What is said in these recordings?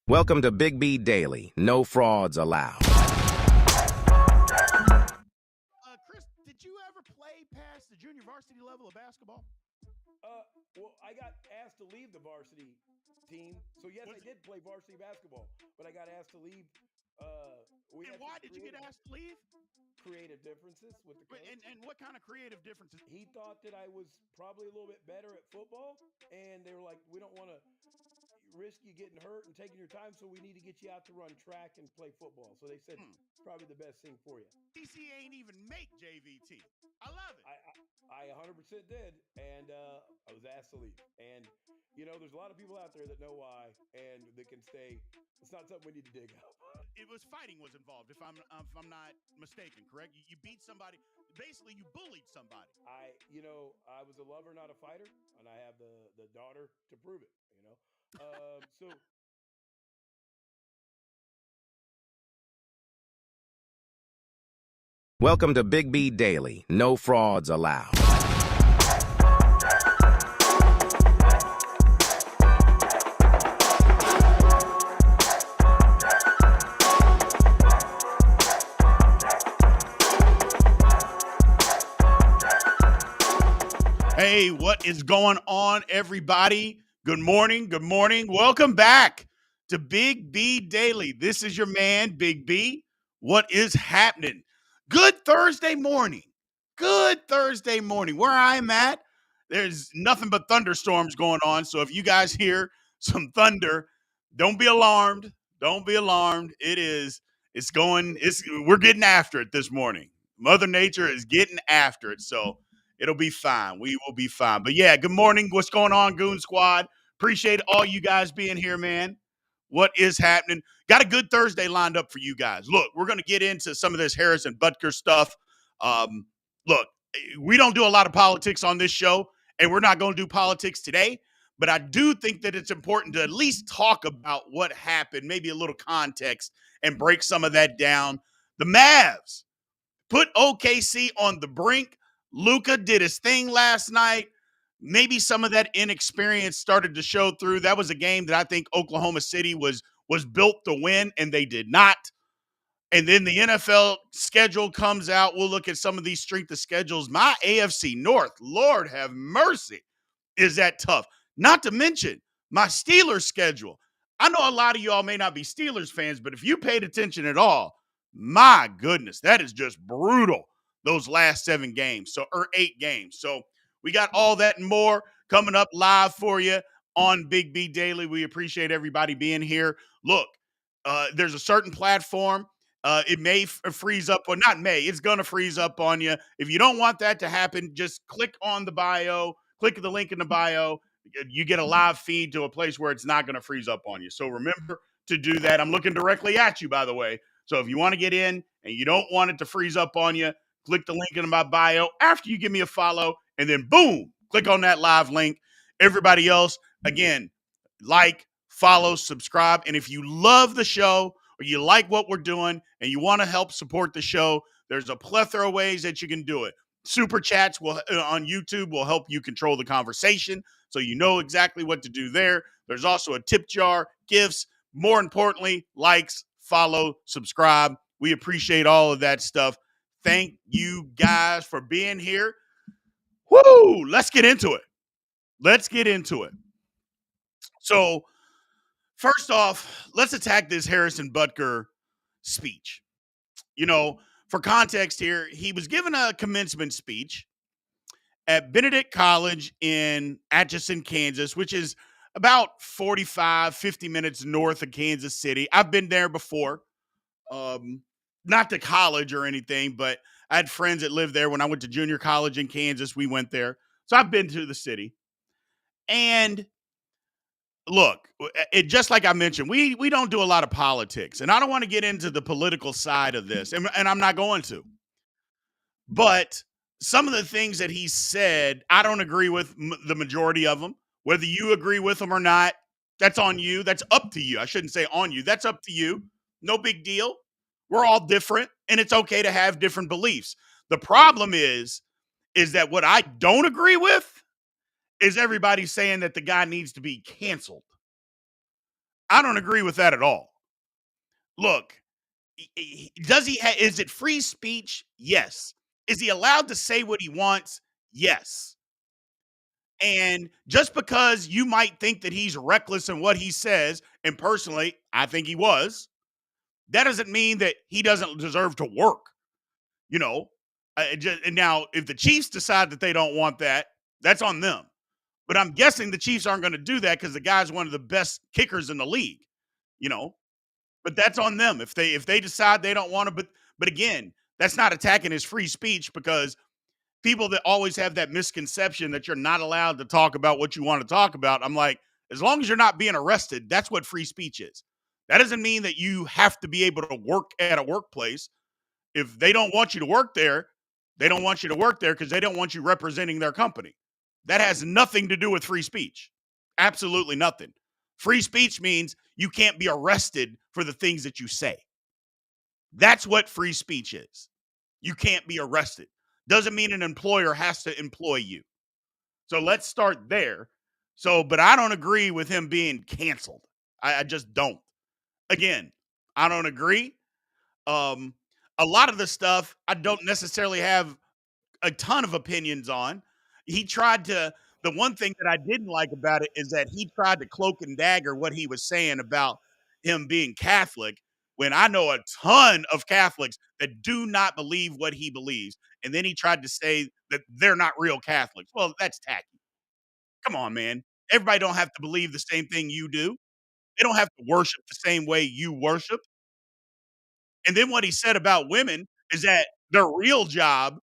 Welcome to Big B Daily. No frauds allowed. Chris, did you ever play past the junior varsity level of basketball? Well, I got asked to leave the varsity team. So, yes, I did play varsity basketball, but I got asked to leave. And why did you get asked to leave? Creative differences with the coach. And what kind of creative differences? He thought that I was probably a little bit better at football, and they were like, we don't want to risk you getting hurt and taking your time, so we need to get you out to run track and play football. So they said, probably the best thing for you. DC ain't even make JVT. I love it. I 100% did, and I was asked to leave. And, there's a lot of people out there that know why and that can stay. It's not something we need to dig up. It was fighting was involved, if I'm not mistaken, correct? You beat somebody. Basically, you bullied somebody. I was a lover, not a fighter, and I have the daughter to prove it, so... Welcome to Big B Daily. No frauds allowed. Hey, what is going on, everybody? Good morning. Good morning. Welcome back to Big B Daily. This is your man, Big B. What is happening? Good Thursday morning. Good Thursday morning. Where I'm at, there's nothing but thunderstorms going on. So if you guys hear some thunder, don't be alarmed. Don't be alarmed. We're getting after it this morning. Mother Nature is getting after it. So it'll be fine. We will be fine. But yeah, good morning. What's going on, Goon Squad? Appreciate all you guys being here, man. What is happening? Got a good Thursday lined up for you guys. Look, we're going to get into some of this Harrison Butker stuff. Look, we don't do a lot of politics on this show, and we're not going to do politics today. But I do think that it's important to at least talk about what happened, maybe a little context, and break some of that down. The Mavs put OKC on the brink. Luka did his thing last night. Maybe some of that inexperience started to show through. That was a game that I think Oklahoma City was built to win, and they did not. And then the NFL schedule comes out. We'll look at some of these strength of schedules. My AFC North, Lord have mercy, is that tough. Not to mention my Steelers schedule. I know a lot of y'all may not be Steelers fans, but if you paid attention at all, my goodness, that is just brutal. Those last 8 games. So we got all that and more coming up live for you on Big B Daily. We appreciate everybody being here. Look, there's a certain platform. It may freeze up, or not may. It's going to freeze up on you. If you don't want that to happen, just click on the bio. Click the link in the bio. You get a live feed to a place where it's not going to freeze up on you. So remember to do that. I'm looking directly at you, by the way. So if you want to get in and you don't want it to freeze up on you, click the link in my bio after you give me a follow, and then boom, click on that live link. Everybody else, again, like, follow, subscribe. And if you love the show or you like what we're doing and you want to help support the show, there's a plethora of ways that you can do it. Super chats on YouTube will help you control the conversation, so you know exactly what to do there. There's also a tip jar, gifts, more importantly, likes, follow, subscribe. We appreciate all of that stuff. Thank you guys for being here. Woo! Let's get into it. So, first off, let's attack this Harrison Butker speech. For context here, he was given a commencement speech at Benedict College in Atchison, Kansas, which is about 50 minutes north of Kansas City. I've been there before. Not to college or anything, but I had friends that lived there when I went to junior college in Kansas. We went there. So I've been to the city. And look, just like I mentioned, we don't do a lot of politics. And I don't want to get into the political side of this, and I'm not going to. But some of the things that he said, I don't agree with the majority of them. Whether you agree with them or not, that's on you. That's up to you. I shouldn't say on you. That's up to you. No big deal. We're all different, and it's okay to have different beliefs. The problem is that what I don't agree with is everybody saying that the guy needs to be canceled. I don't agree with that at all. Look, does he is it free speech? Yes. Is he allowed to say what he wants? Yes. And just because you might think that he's reckless in what he says, and personally, I think he was, that doesn't mean that he doesn't deserve to work. You know, and now if the Chiefs decide that they don't want that, that's on them. But I'm guessing the Chiefs aren't going to do that because the guy's one of the best kickers in the league. You know, but that's on them if they decide they don't want to. But again, that's not attacking his free speech because people that always have that misconception that you're not allowed to talk about what you want to talk about. I'm like, as long as you're not being arrested, that's what free speech is. That doesn't mean that you have to be able to work at a workplace. If they don't want you to work there, they don't want you to work there because they don't want you representing their company. That has nothing to do with free speech. Absolutely nothing. Free speech means you can't be arrested for the things that you say. That's what free speech is. You can't be arrested. Doesn't mean an employer has to employ you. So let's start there. So, but I don't agree with him being canceled. I just don't. Again, I don't agree. Um, a lot of the stuff I don't necessarily have a ton of opinions on. He tried to, the one thing that I didn't like about it is that he tried to cloak and dagger what he was saying about him being Catholic when I know a ton of Catholics that do not believe what he believes. And then he tried to say that they're not real Catholics. Well, that's tacky. Come on, man. Everybody don't have to believe the same thing you do. They don't have to worship the same way you worship. And then what he said about women is that their real job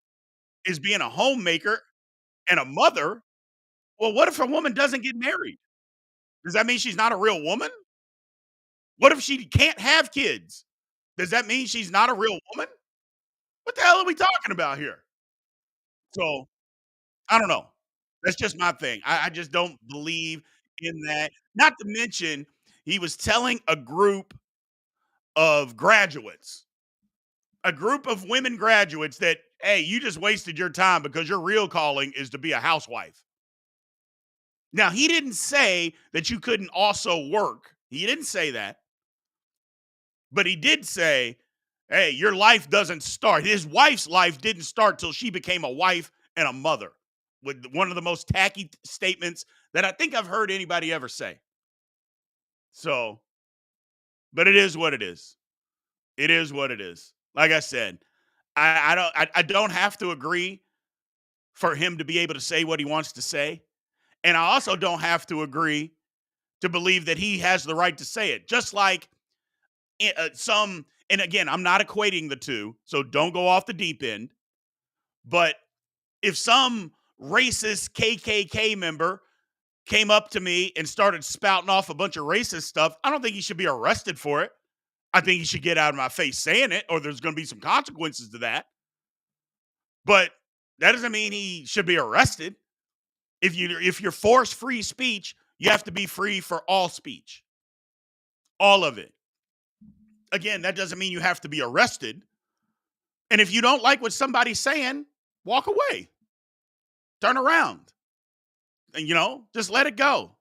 is being a homemaker and a mother. Well, what if a woman doesn't get married? Does that mean she's not a real woman? What if she can't have kids? Does that mean she's not a real woman? What the hell are we talking about here? So I don't know. That's just my thing. I just don't believe in that. Not to mention, he was telling a group of graduates, a group of women graduates that, hey, you just wasted your time because your real calling is to be a housewife. Now, he didn't say that you couldn't also work. He didn't say that. But he did say, hey, your life doesn't start. His wife's life didn't start till she became a wife and a mother. With one of the most tacky statements that I think I've heard anybody ever say. So, but it is what it is. It is what it is. Like I said, I don't have to agree for him to be able to say what he wants to say. And I also don't have to agree to believe that he has the right to say it. Just like some, and again, I'm not equating the two, so don't go off the deep end. But if some racist KKK member came up to me and started spouting off a bunch of racist stuff, I don't think he should be arrested for it. I think he should get out of my face saying it, or there's going to be some consequences to that. But that doesn't mean he should be arrested. If you're forced free speech, you have to be free for all speech, all of it. Again, that doesn't mean you have to be arrested. And if you don't like what somebody's saying, walk away, turn around, and just let it go.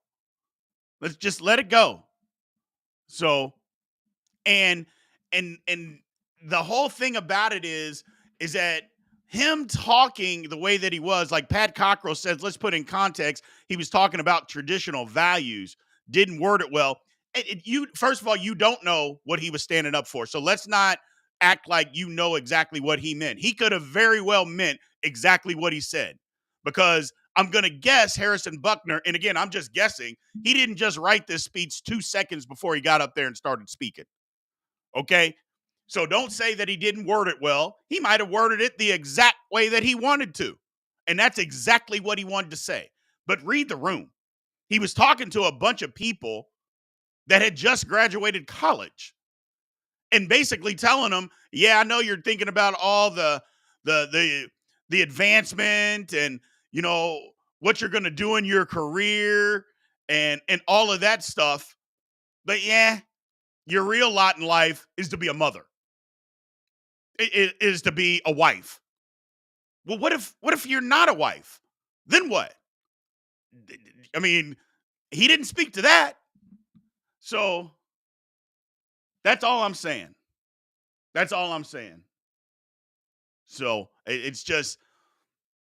Let's just let it go. So, and and the whole thing about it is that him talking the way that he was, like Pat Cockrell says, let's put in context, he was talking about traditional values, didn't word it well. You first of all, you don't know what he was standing up for. So let's not act like you know exactly what he meant. He could have very well meant exactly what he said, because I'm going to guess Harrison Butker, and again, I'm just guessing, he didn't just write this speech 2 seconds before he got up there and started speaking. Okay? So don't say that he didn't word it well. He might have worded it the exact way that he wanted to. And that's exactly what he wanted to say. But read the room. He was talking to a bunch of people that had just graduated college and basically telling them, yeah, I know you're thinking about all the advancement and, what you're going to do in your career and all of that stuff. But yeah, your real lot in life is to be a mother. It is to be a wife. Well, what if you're not a wife? Then what? I mean, he didn't speak to that. So that's all I'm saying. That's all I'm saying. So it's just,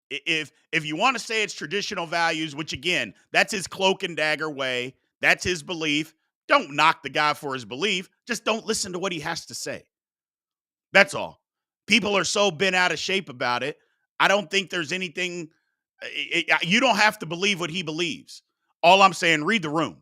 if you want to say it's traditional values, which again, that's his cloak and dagger way, that's his belief. Don't knock the guy for his belief. Just don't listen to what he has to say. That's all. People are so bent out of shape about it. I don't think there's anything. You don't have to believe what he believes. All I'm saying, read the room.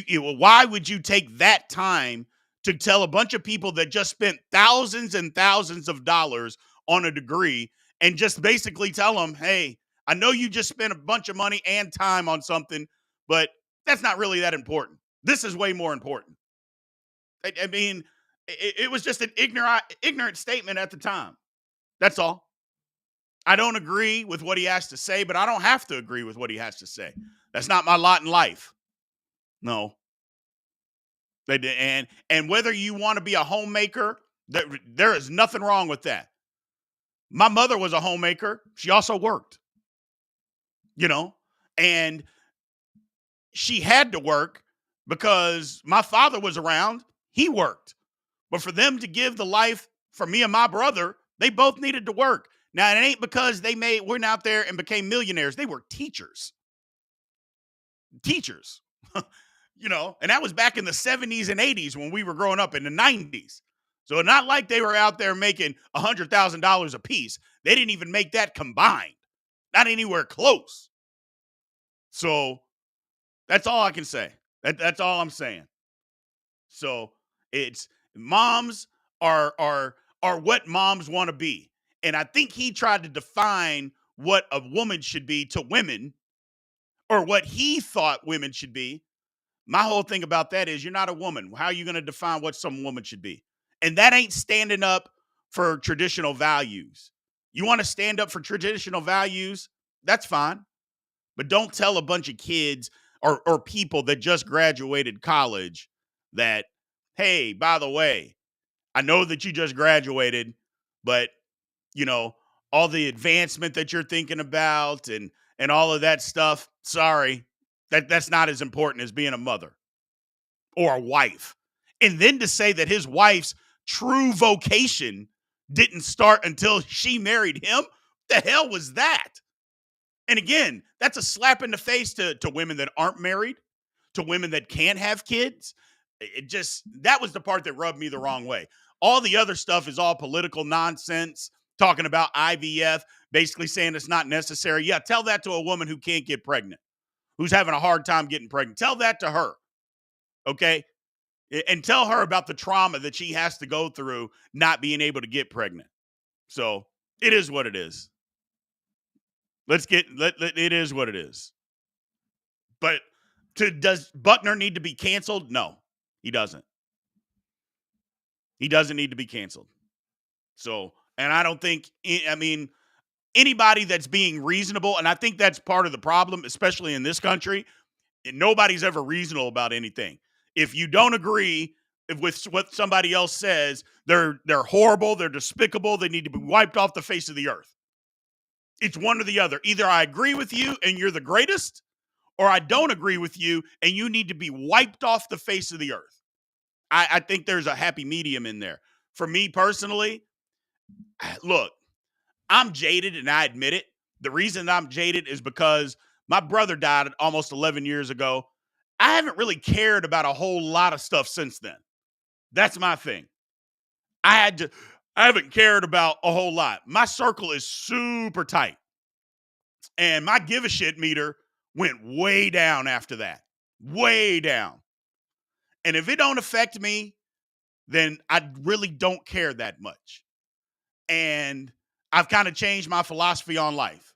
Why would you take that time to tell a bunch of people that just spent thousands and thousands of dollars on a degree and just basically tell them, hey, I know you just spent a bunch of money and time on something, but that's not really that important. This is way more important. I mean, it was just an ignorant statement at the time. That's all. I don't agree with what he has to say, but I don't have to agree with what he has to say. That's not my lot in life. No. And whether you want to be a homemaker, there is nothing wrong with that. My mother was a homemaker. She also worked, and she had to work because my father was around. He worked. But for them to give the life for me and my brother, they both needed to work. Now, it ain't because went out there and became millionaires. They were teachers. Teachers. And that was back in the 70s and 80s when we were growing up in the 90s. So it's not like they were out there making $100,000 a piece. They didn't even make that combined. Not anywhere close. So that's all I can say. That's all I'm saying. So it's moms are what moms want to be. And I think he tried to define what a woman should be to women, or what he thought women should be. My whole thing about that is, you're not a woman. How are you going to define what some woman should be? And that ain't standing up for traditional values. You want to stand up for traditional values? That's fine. But don't tell a bunch of kids or people that just graduated college that, hey, by the way, I know that you just graduated, but, all the advancement that you're thinking about and all of that stuff, sorry, that's not as important as being a mother or a wife. And then to say that his wife's true vocation didn't start until she married him, the hell was that? And again, that's a slap in the face to women that aren't married, to women that can't have kids. That was the part that rubbed me the wrong way. All the other stuff is all political nonsense, talking about IVF, basically saying it's not necessary. Yeah, tell that to a woman who can't get pregnant, who's having a hard time getting pregnant. Tell that to her, okay? And tell her about the trauma that she has to go through not being able to get pregnant. So it is what it is. It is what it is. But does Butker need to be canceled? No, he doesn't. He doesn't need to be canceled. So, and I don't think, anybody that's being reasonable, and I think that's part of the problem, especially in this country, nobody's ever reasonable about anything. If you don't agree with what somebody else says, they're horrible, they're despicable, they need to be wiped off the face of the earth. It's one or the other. Either I agree with you and you're the greatest, or I don't agree with you and you need to be wiped off the face of the earth. I think there's a happy medium in there. For me personally, look, I'm jaded and I admit it. The reason I'm jaded is because my brother died almost 11 years ago. I haven't really cared about a whole lot of stuff since then. That's my thing. I haven't cared about a whole lot. My circle is super tight. And my give a shit meter went way down after that. Way down. And if it don't affect me, then I really don't care that much. And I've kind of changed my philosophy on life.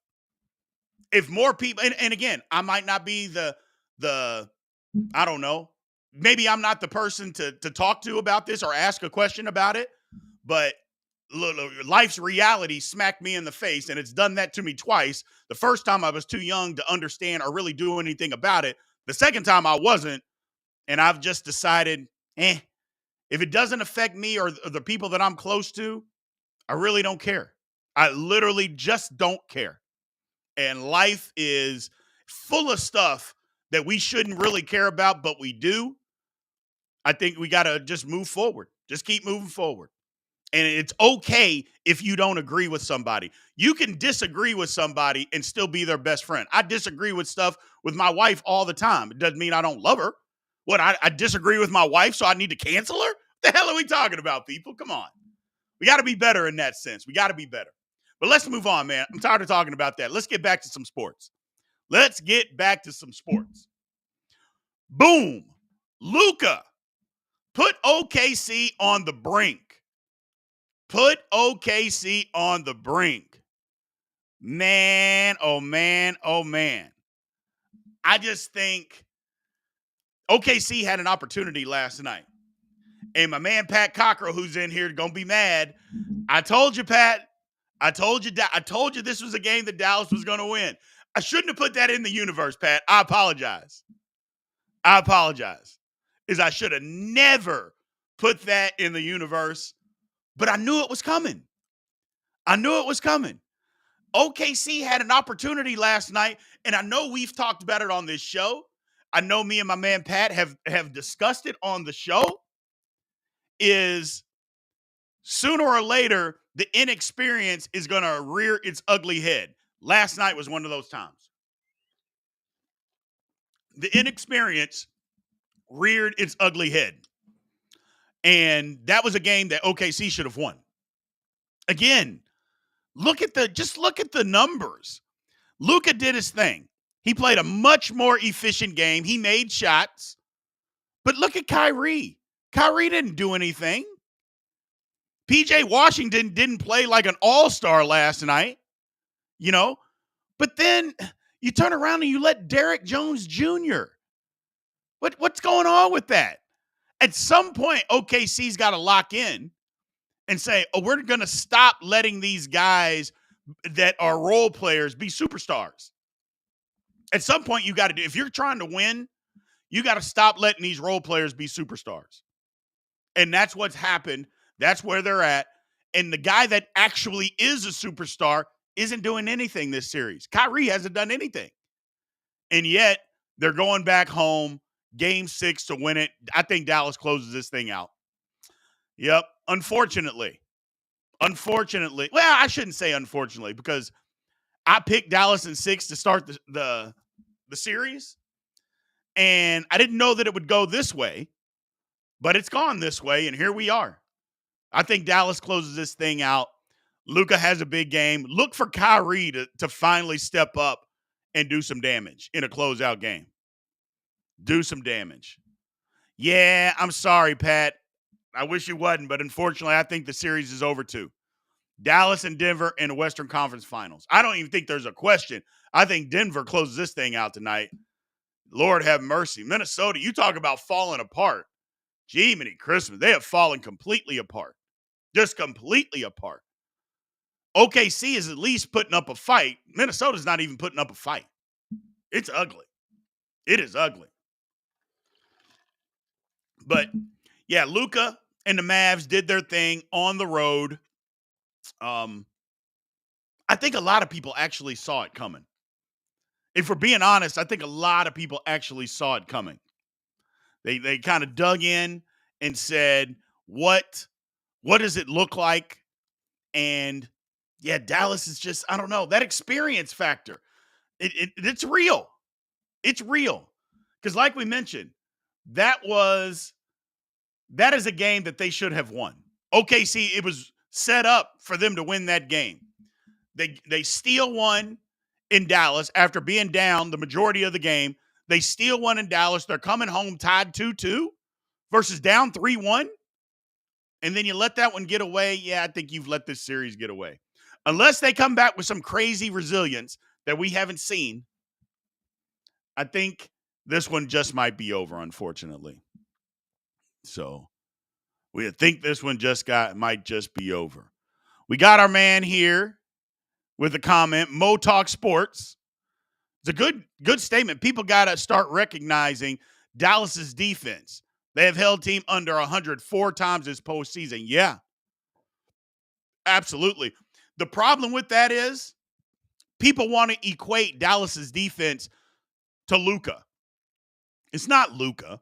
If more people, and again, I might not be the I don't know, maybe I'm not the person to talk to about this or ask a question about it, but life's reality smacked me in the face, and it's done that to me twice. The first time I was too young to understand or really do anything about it. The second time I wasn't, and I've just decided, if it doesn't affect me or the people that I'm close to, I really don't care. I literally just don't care. And life is full of stuff that we shouldn't really care about, but we do. I think we got to just move forward. Just keep moving forward. And it's okay if you don't agree with somebody. You can disagree with somebody and still be their best friend. I disagree with stuff with my wife all the time. It doesn't mean I don't love her. What, I disagree with my wife, so I need to cancel her? The hell are we talking about, people? Come on. We got to be better in that sense. We got to be better. But let's move on, man. I'm tired of talking about that. Let's get back to some sports. Let's get back to some sports. Boom. Luka put OKC on the brink. Put OKC on the brink. Man, oh man, oh man. I just think OKC had an opportunity last night. And my man Pat Cockrell, who's in here, gonna be mad. I told you, Pat. I told you this was a game that Dallas was gonna win. I shouldn't have put that in the universe, Pat. I apologize. I should have never put that in the universe. But I knew it was coming. OKC had an opportunity last night, and I know we've talked about it on this show. I know me and my man Pat have discussed it on the show. Is sooner or later, the inexperience is going to rear its ugly head. Last night was one of those times. The inexperience reared its ugly head. And that was a game that OKC should have won. Again, look at the numbers. Luka did his thing. He played a much more efficient game. He made shots. But look at Kyrie. Kyrie didn't do anything. PJ Washington didn't play like an all-star last night, But then you turn around and you let Derrick Jones Jr. What's going on with that? At some point, OKC's got to lock in and say, we're going to stop letting these guys that are role players be superstars. At some point, you got to do, if you're trying to win, you got to stop letting these role players be superstars. And that's what's happened. That's where they're at. And the guy that actually is a superstar isn't doing anything this series. Kyrie hasn't done anything. And yet, they're going back home, game 6 to win it. I think Dallas closes this thing out. Yep. Unfortunately. Well, I shouldn't say unfortunately, because I picked Dallas in 6 to start the series. And I didn't know that it would go this way, but it's gone this way, and here we are. I think Dallas closes this thing out. Luka has a big game. Look for Kyrie to finally step up and do some damage in a closeout game. Do some damage. Yeah, I'm sorry, Pat. I wish you wasn't, but unfortunately, I think the series is over too. Dallas and Denver in the Western Conference Finals. I don't even think there's a question. I think Denver closes this thing out tonight. Lord have mercy. Minnesota, you talk about falling apart. Jiminy Christmas. They have fallen completely apart. Just completely apart. OKC is at least putting up a fight. Minnesota's not even putting up a fight. It's ugly. It is ugly. But, yeah, Luka and the Mavs did their thing on the road. I think a lot of people actually saw it coming. If we're being honest, I think a lot of people actually saw it coming. They kind of dug in and said, what does it look like? And, yeah, Dallas is just, I don't know, that experience factor. It's real. It's real. Because like we mentioned, that is a game that they should have won. OKC, it was set up for them to win that game. They steal one in Dallas after being down the majority of the game. They steal one in Dallas. They're coming home tied 2-2 versus down 3-1. And then you let that one get away. Yeah, I think you've let this series get away. Unless they come back with some crazy resilience that we haven't seen, I think this one just might be over, unfortunately. So we think this one might just be over. We got our man here with a comment. Mo Talk Sports. It's a good statement. People got to start recognizing Dallas's defense. They have held team under 104 times this postseason. Yeah, absolutely. The problem with that is people want to equate Dallas's defense to Luka. It's not Luka.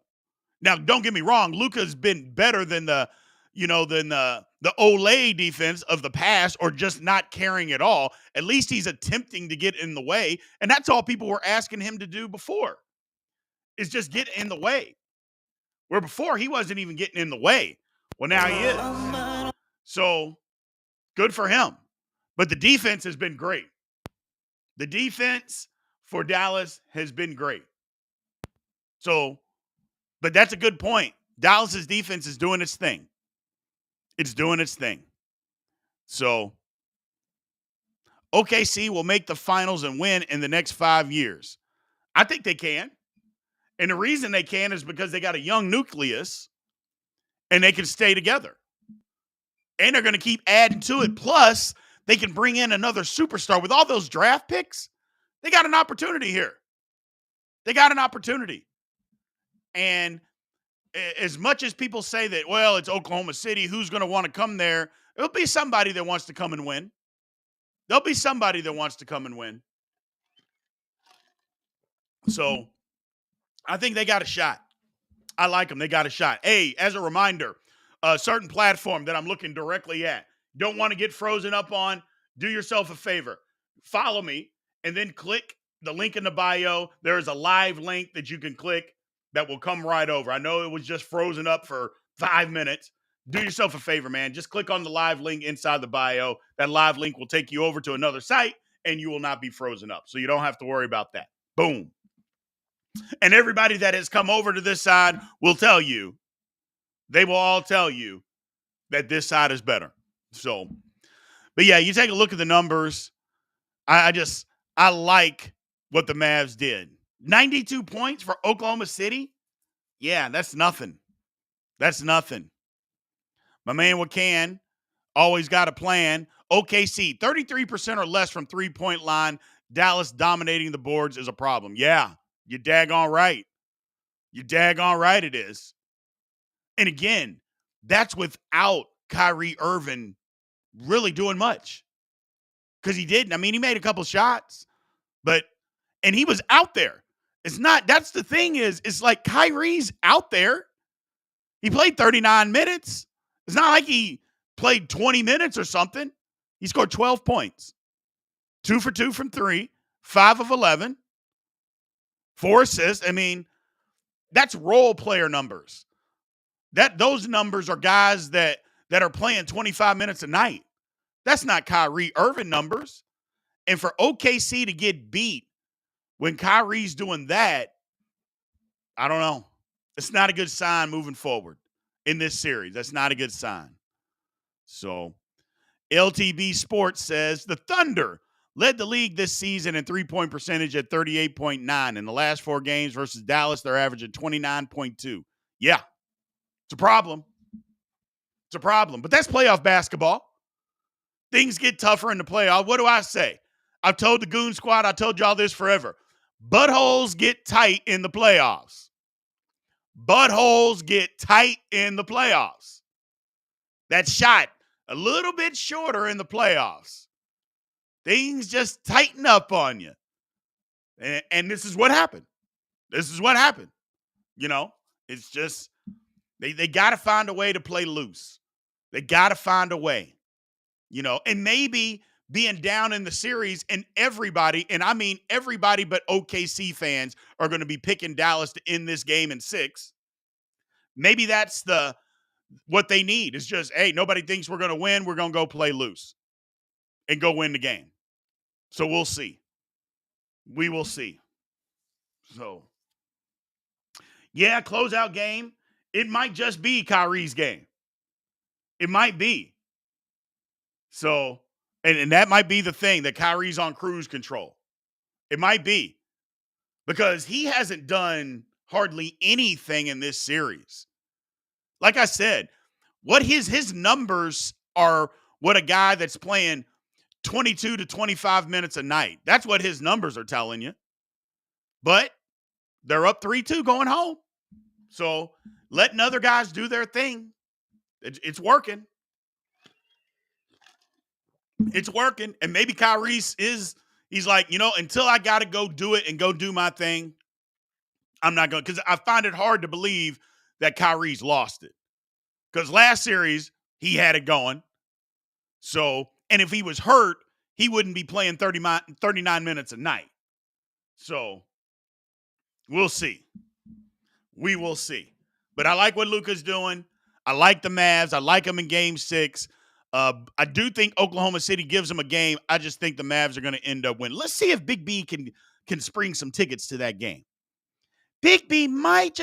Now, don't get me wrong. Luka's been better than the Olay defense of the past, or just not caring at all. At least he's attempting to get in the way. And that's all people were asking him to do before, is just get in the way. Where before he wasn't even getting in the way. Well, now he is. So good for him. But the defense has been great. The defense for Dallas has been great. So, but that's a good point. Dallas's defense is doing its thing. It's doing its thing. So, OKC will make the finals and win in the next 5 years. I think they can. And the reason they can is because they got a young nucleus and they can stay together. And they're going to keep adding to it. Plus, they can bring in another superstar. With all those draft picks, they got an opportunity here. They got an opportunity. And as much as people say that, well, it's Oklahoma City, who's going to want to come there? There'll be somebody that wants to come and win. There'll be somebody that wants to come and win. So I think they got a shot. I like them. They got a shot. Hey, as a reminder, a certain platform that I'm looking directly at, don't want to get frozen up on, do yourself a favor. Follow me and then click the link in the bio. There is a live link that you can click that will come right over. I know it was just frozen up for 5 minutes. Do yourself a favor, man. Just click on the live link inside the bio. That live link will take you over to another site, and you will not be frozen up. So you don't have to worry about that. Boom. And everybody that has come over to this side will tell you, they will all tell you that this side is better. So, but yeah, you take a look at the numbers. I like what the Mavs did. 92 points for Oklahoma City. Yeah, that's nothing. That's nothing. My man Wakan always got a plan. OKC, 33% or less from three-point line. Dallas dominating the boards is a problem. Yeah, you're daggone right. You're daggone right it is. And again, that's without Kyrie Irving really doing much. Because he didn't. I mean, he made a couple shots, and he was out there. It's not, that's the thing is, it's like Kyrie's out there. He played 39 minutes. It's not like he played 20 minutes or something. He scored 12 points. 2 for 2 from 3, 5 of 11, 4 assists. I mean, that's role player numbers. Those numbers are guys that are playing 25 minutes a night. That's not Kyrie Irving numbers. And for OKC to get beat when Kyrie's doing that, I don't know. It's not a good sign moving forward in this series. That's not a good sign. So, LTB Sports says the Thunder led the league this season in three-point percentage at 38.9. In the last 4 games versus Dallas, they're averaging 29.2. Yeah, it's a problem. It's a problem. But that's playoff basketball. Things get tougher in the playoffs. What do I say? I've told the Goon Squad, I told y'all this forever. Buttholes get tight in the playoffs. Buttholes get tight in the playoffs. That shot a little bit shorter in the playoffs. Things just tighten up on you. And this is what happened. This is what happened. You know, it's just, they got to find a way to play loose. They got to find a way. You know, and maybe being down in the series and everybody, and I mean everybody but OKC fans, are going to be picking Dallas to end this game in 6. Maybe that's what they need. Is just, hey, nobody thinks we're going to win. We're going to go play loose and go win the game. So we'll see. We will see. So, yeah, closeout game. It might just be Kyrie's game. It might be. So, and that might be the thing, that Kyrie's on cruise control. It might be. Because he hasn't done hardly anything in this series. Like I said, what his numbers are, what a guy that's playing 22 to 25 minutes a night. That's what his numbers are telling you. But they're up 3-2 going home. So letting other guys do their thing. It's working. It's working. And maybe Kyrie's he's like, you know, until I got to go do it and go do my thing, I'm not going to, because I find it hard to believe that Kyrie's lost it. Because last series, he had it going. So, and if he was hurt, he wouldn't be playing 39 minutes a night. So, we'll see. We will see. But I like what Luka's doing. I like the Mavs. I like them in Game 6. I do think Oklahoma City gives them a game. I just think the Mavs are going to end up winning. Let's see if Big B can spring some tickets to that game. Big B might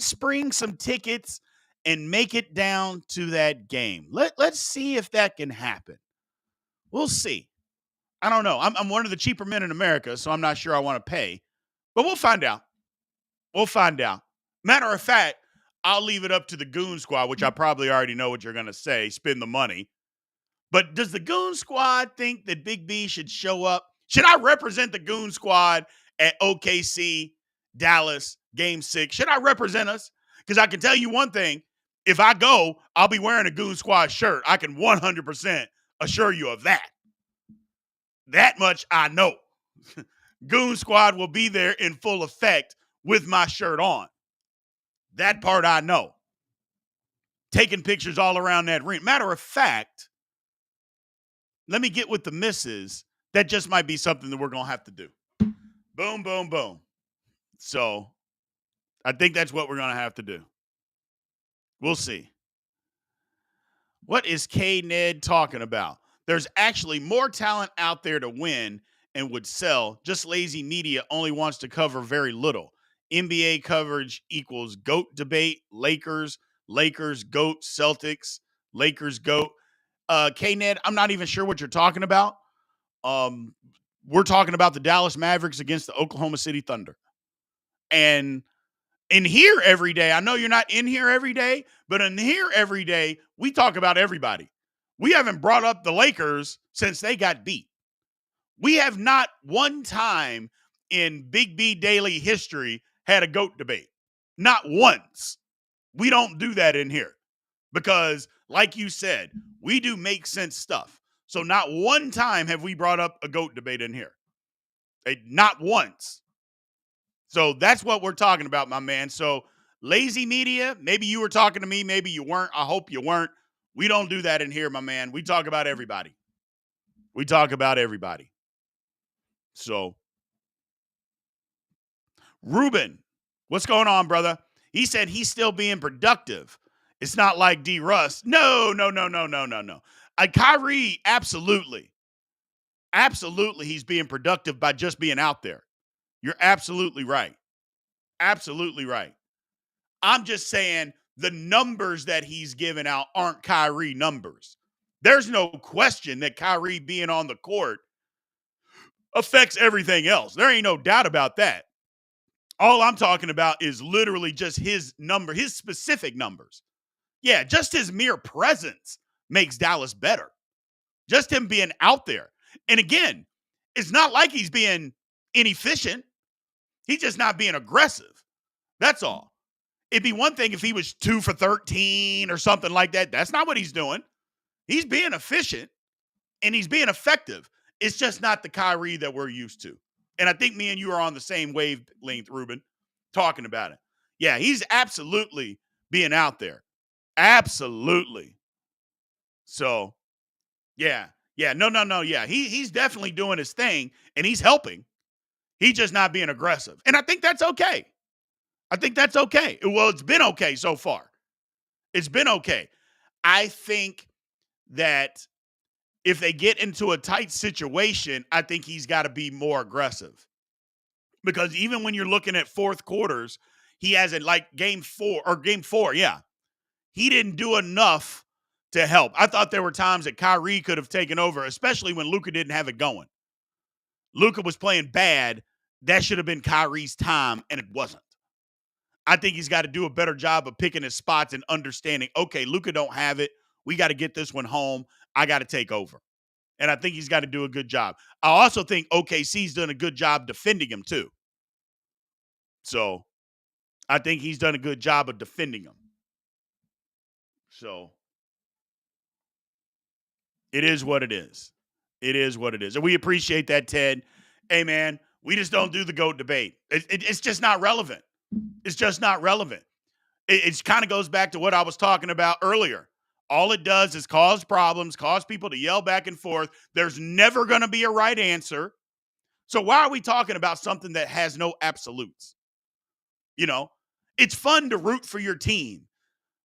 spring some tickets and make it down to that game. Let's see if that can happen. We'll see. I don't know. I'm one of the cheaper men in America, so I'm not sure I want to pay. But we'll find out. We'll find out. Matter of fact, I'll leave it up to the Goon Squad, which I probably already know what you're going to say, spend the money. But does the Goon Squad think that Big B should show up? Should I represent the Goon Squad at OKC, Dallas, Game 6? Should I represent us? Because I can tell you one thing. If I go, I'll be wearing a Goon Squad shirt. I can 100% assure you of that. That much I know. Goon Squad will be there in full effect with my shirt on. That part I know. Taking pictures all around that ring. Matter of fact, let me get with the missus. That just might be something that we're going to have to do. Boom, boom, boom. So I think that's what we're going to have to do. We'll see. What is K-Ned talking about? There's actually more talent out there to win and would sell. Just lazy media only wants to cover very little. NBA coverage equals GOAT debate. Lakers, GOAT, Celtics, Lakers, GOAT. K-Ned, I'm not even sure what you're talking about. We're talking about the Dallas Mavericks against the Oklahoma City Thunder. And in here every day, I know you're not in here every day, but in here every day, we talk about everybody. We haven't brought up the Lakers since they got beat. We have not one time in Big B Daily history had a GOAT debate. Not once. We don't do that in here because, like you said, we do make sense stuff. So not one time have we brought up a GOAT debate in here. Not once. So that's what we're talking about, my man. So lazy media, maybe you were talking to me, maybe you weren't. I hope you weren't. We don't do that in here, my man. We talk about everybody. We talk about everybody. So, Ruben, what's going on, brother? He said he's still being productive. It's not like D. Russ. No. Kyrie, absolutely. Absolutely, he's being productive by just being out there. You're absolutely right. Absolutely right. I'm just saying the numbers that he's giving out aren't Kyrie numbers. There's no question that Kyrie being on the court affects everything else. There ain't no doubt about that. All I'm talking about is literally just his number, his specific numbers. Yeah, just his mere presence makes Dallas better. Just him being out there. And again, it's not like he's being inefficient. He's just not being aggressive. That's all. It'd be one thing if he was 2 for 13 or something like that. That's not what he's doing. He's being efficient and he's being effective. It's just not the Kyrie that we're used to. And I think me and you are on the same wavelength, Ruben, talking about it. Yeah, he's absolutely being out there. Absolutely. So, yeah. No. Yeah, he's definitely doing his thing and he's helping. He's just not being aggressive. And I think that's okay. Well, it's been okay so far. It's been okay. I think that if they get into a tight situation, I think he's got to be more aggressive. Because even when you're looking at fourth quarters, he hasn't, like game four, yeah. He didn't do enough to help. I thought there were times that Kyrie could have taken over, especially when Luka didn't have it going. Luka was playing bad. That should have been Kyrie's time, and it wasn't. I think he's got to do a better job of picking his spots and understanding, okay, Luka don't have it. We got to get this one home. I got to take over. And I think he's got to do a good job. I also think OKC's done a good job defending him too. So I think he's done a good job of defending him. So it is what it is. It is what it is. And we appreciate that, Ted. Hey, man, we just don't do the GOAT debate. It's just not relevant. It's just not relevant. It kind of goes back to what I was talking about earlier. All it does is cause problems, cause people to yell back and forth. There's never going to be a right answer. So why are we talking about something that has no absolutes? You know, it's fun to root for your team,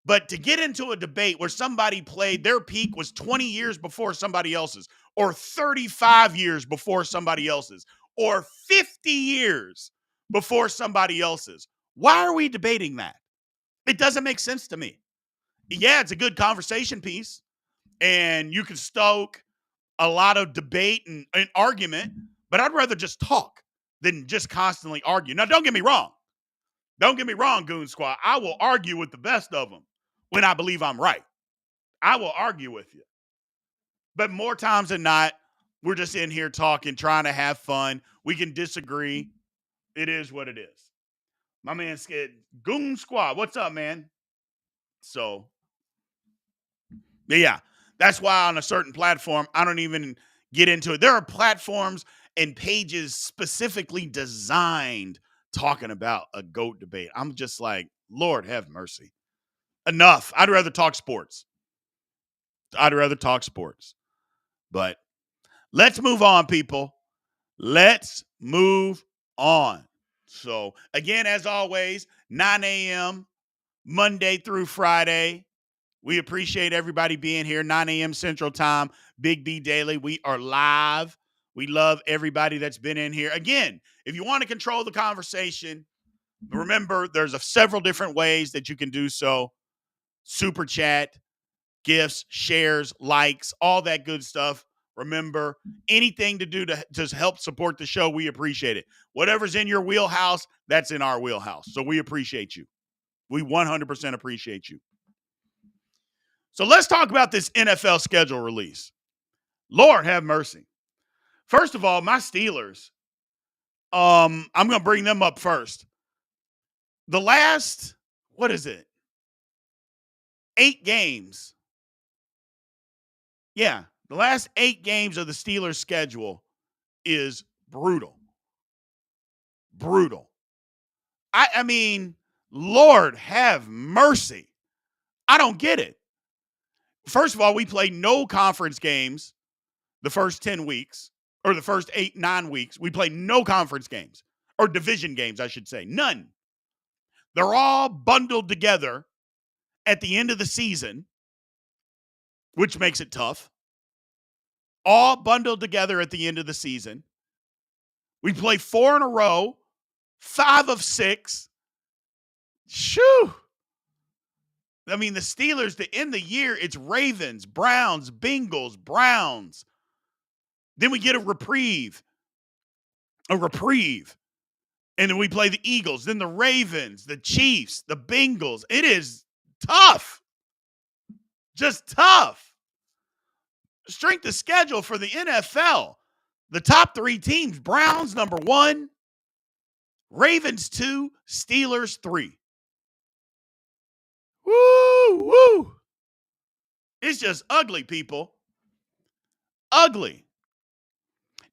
but to get into a debate where somebody played their peak was 20 years before somebody else's, or 35 years before somebody else's, or 50 years before somebody else's. Why are we debating that? It doesn't make sense to me. Yeah, it's a good conversation piece, and you can stoke a lot of debate and argument, but I'd rather just talk than just constantly argue. Now, don't get me wrong. Don't get me wrong, Goon Squad. I will argue with the best of them when I believe I'm right. I will argue with you. But more times than not, we're just in here talking, trying to have fun. We can disagree. It is what it is. My man said, Goon Squad, what's up, man? So, yeah, that's why on a certain platform, I don't even get into it. There are platforms and pages specifically designed talking about a GOAT debate. I'm just like, Lord have mercy. Enough. I'd rather talk sports. But let's move on, people. Let's move on. So, again, as always, 9 a.m. Monday through Friday. We appreciate everybody being here, 9 a.m. Central Time, Big B Daily. We are live. We love everybody that's been in here. Again, if you want to control the conversation, remember there's several different ways that you can do so. Super chat, gifts, shares, likes, all that good stuff. Remember, anything to do to help support the show, we appreciate it. Whatever's in your wheelhouse, that's in our wheelhouse. So we appreciate you. We 100% appreciate you. So let's talk about this NFL schedule release. Lord have mercy. First of all, my Steelers, I'm going to bring them up first. The last, 8 games. Yeah, the last 8 games of the Steelers' schedule is brutal. Brutal. I mean, Lord have mercy. I don't get it. First of all, we played no conference games the first 10 weeks, or the first 8-9 weeks. We played no conference games, or division games, I should say. None. They're all bundled together at the end of the season, which makes it tough. All bundled together at the end of the season. We play 4 in a row, 5 of 6. Shoo! I mean, the Steelers, to end the year, it's Ravens, Browns, Bengals, Browns. Then we get a reprieve. And then we play the Eagles, then the Ravens, the Chiefs, the Bengals. It is tough. Just tough. Strength of schedule for the NFL. The top 3 teams, Browns number 1, Ravens 2, Steelers 3. Woo! It's just ugly, people. Ugly.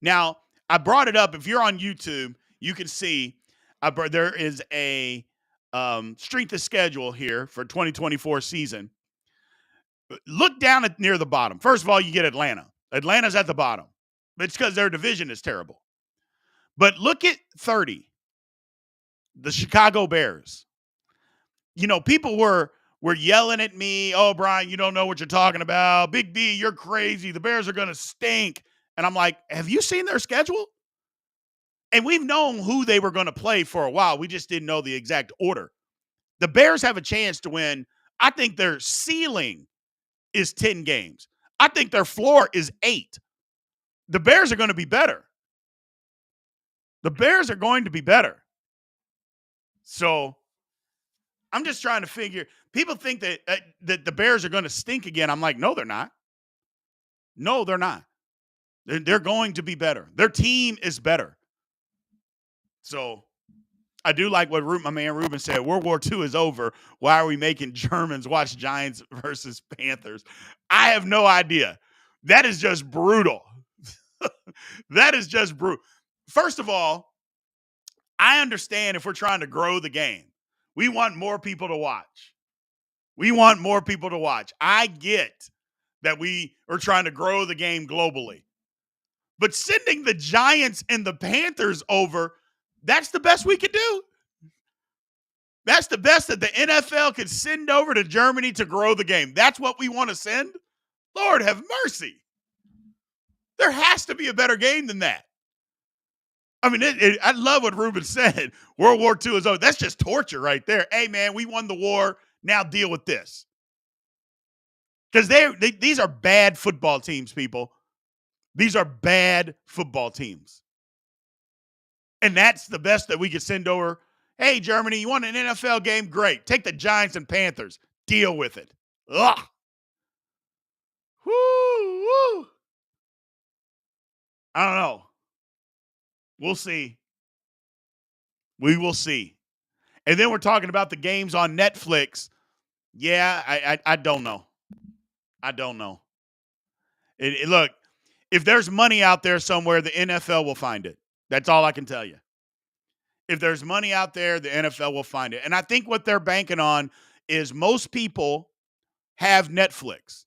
Now, I brought it up. If you're on YouTube, you can see there is a strength of schedule here for 2024 season. Look down near the bottom. First of all, you get Atlanta. Atlanta's at the bottom. It's because their division is terrible. But look at 30, the Chicago Bears. You know, people were yelling at me, oh, Brian, you don't know what you're talking about. Big B, you're crazy. The Bears are going to stink. And I'm like, have you seen their schedule? And we've known who they were going to play for a while. We just didn't know the exact order. The Bears have a chance to win. I think their ceiling is 10 games. I think their floor is 8. The Bears are going to be better. So I'm just trying to figure. People think that the Bears are going to stink again. I'm like, no, they're not. No, they're not. They're going to be better. Their team is better. So I do like what my man Ruben said. World War II is over. Why are we making Germans watch Giants versus Panthers? I have no idea. That is just brutal. That is just brutal. First of all, I understand if we're trying to grow the game. We want more people to watch. We want more people to watch. I get that we are trying to grow the game globally. But sending the Giants and the Panthers over, that's the best we could do. That's the best that the NFL could send over to Germany to grow the game. That's what we want to send? Lord have mercy. There has to be a better game than that. I mean, I love what Ruben said. World War II is over. That's just torture right there. Hey, man, we won the war. Now deal with this. Because these are bad football teams, people. These are bad football teams. And that's the best that we could send over. Hey, Germany, you want an NFL game? Great. Take the Giants and Panthers. Deal with it. Ugh. Woo. I don't know. We'll see. We will see. And then we're talking about the games on Netflix. Yeah, I don't know. I don't know. Look, if there's money out there somewhere, the NFL will find it. That's all I can tell you. If there's money out there, the NFL will find it. And I think what they're banking on is most people have Netflix.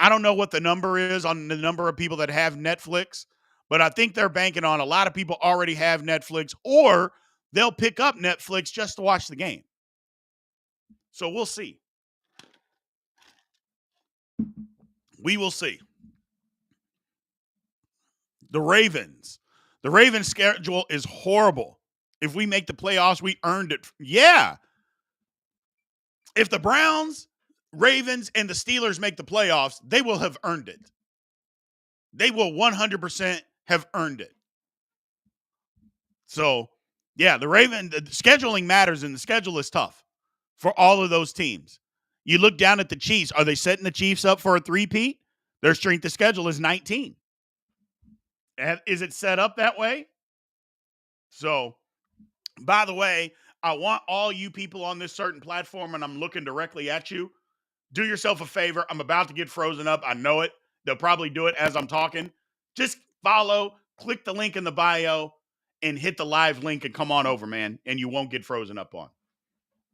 I don't know what the number is on the number of people that have Netflix, but I think they're banking on a lot of people already have Netflix, or they'll pick up Netflix just to watch the game. So we'll see. We will see. The Ravens schedule is horrible. If we make the playoffs, we earned it. Yeah. If the Browns, Ravens, and the Steelers make the playoffs, they will have earned it. They will 100% have earned it. So, yeah, the scheduling matters, and the schedule is tough for all of those teams. You look down at the Chiefs. Are they setting the Chiefs up for a three-peat? Their strength of schedule is 19. Is it set up that way? So, by the way, I want all you people on this certain platform, and I'm looking directly at you, do yourself a favor. I'm about to get frozen up. I know it. They'll probably do it as I'm talking. Just follow, click the link in the bio, and hit the live link and come on over, man, and you won't get frozen up on.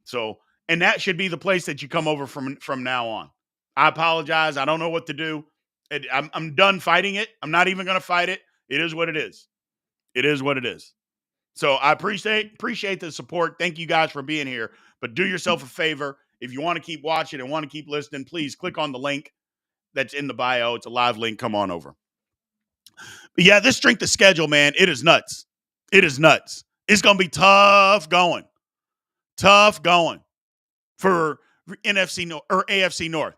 So, and that should be the place that you come over from now on. I apologize. I don't know what to do. I'm done fighting it. I'm not even going to fight it. It is what it is. It is what it is. So I appreciate the support. Thank you guys for being here. But do yourself a favor. If you want to keep watching and want to keep listening, please click on the link that's in the bio. It's a live link. Come on over. But yeah, this strength of schedule, man, it is nuts. It is nuts. It's going to be tough going. Tough going for NFC or AFC North.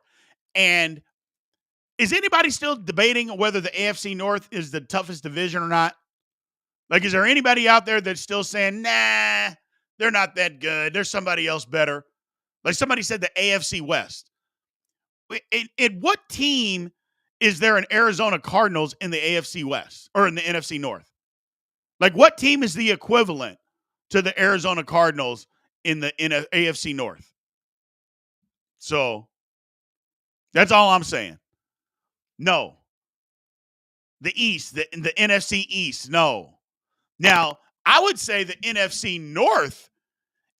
And is anybody still debating whether the AFC North is the toughest division or not? Like, is there anybody out there that's still saying, nah, they're not that good. There's somebody else better. Like somebody said the AFC West. What team is there in Arizona Cardinals in the AFC West or in the NFC North? Like, what team is the equivalent to the Arizona Cardinals in the AFC North? So that's all I'm saying. No. The East, the NFC East, no. Now, I would say the NFC North